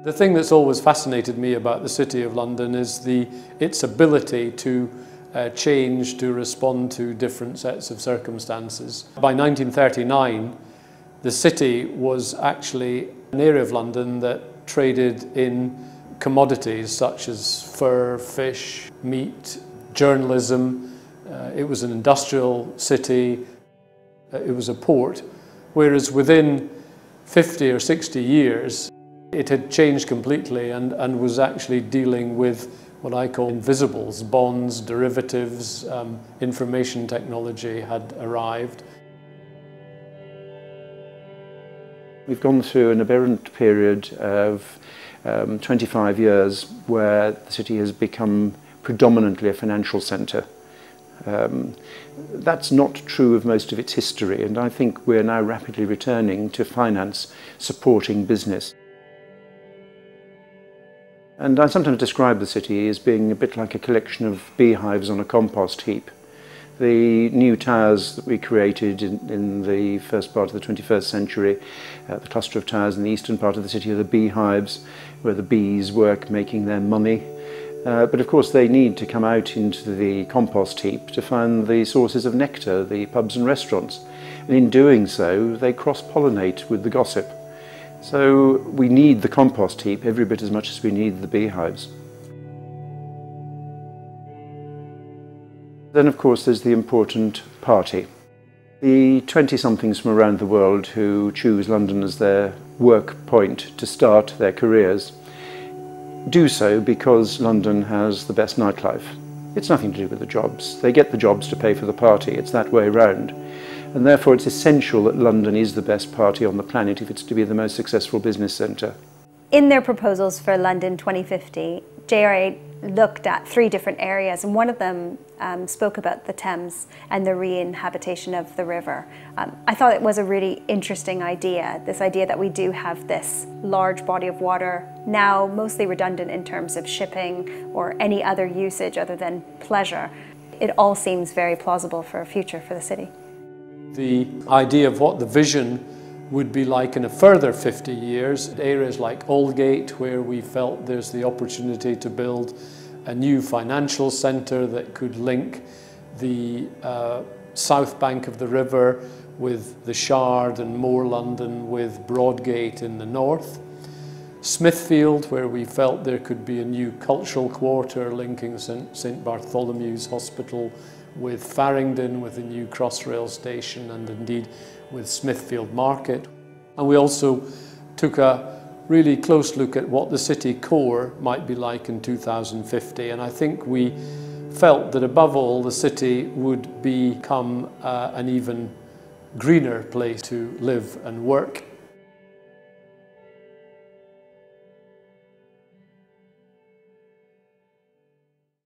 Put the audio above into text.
The thing that's always fascinated me about the City of London is its ability to change, to respond to different sets of circumstances. By 1939, the city was actually an area of London that traded in commodities such as fur, fish, meat, journalism. It was an industrial city. It was a port. Whereas within 50 or 60 years, it had changed completely and was actually dealing with what I call invisibles, bonds, derivatives, information technology had arrived. We've gone through an aberrant period of 25 years where the city has become predominantly a financial centre. That's not true of most of its history, and I think we're now rapidly returning to finance supporting business. And I sometimes describe the city as being a bit like a collection of beehives on a compost heap. The new towers that we created in the first part of the 21st century, the cluster of towers in the eastern part of the city are the beehives, where the bees work making their money. But of course they need to come out into the compost heap to find the sources of nectar, the pubs and restaurants. And in doing so, they cross-pollinate with the gossip. So we need the compost heap every bit as much as we need the beehives. Then of course there's the important party. The 20-somethings from around the world who choose London as their work point to start their careers do so because London has the best nightlife. It's nothing to do with the jobs. They get the jobs to pay for the party. It's that way round. And therefore it's essential that London is the best party on the planet if it's to be the most successful business centre. In their proposals for London 2050, JRA looked at 3 different areas, and one of them spoke about the Thames and the re-inhabitation of the river. I thought it was a really interesting idea, this idea that we do have this large body of water, now mostly redundant in terms of shipping or any other usage other than pleasure. It all seems very plausible for a future for the city. The idea of what the vision would be like in a further 50 years, areas like Aldgate, where we felt there's the opportunity to build a new financial centre that could link the south bank of the river with the Shard and More London with Broadgate in the north. Smithfield, where we felt there could be a new cultural quarter linking St Bartholomew's Hospital with Farringdon, with a new Crossrail station, and indeed with Smithfield Market. And we also took a really close look at what the city core might be like in 2050, and I think we felt that above all the city would become an even greener place to live and work.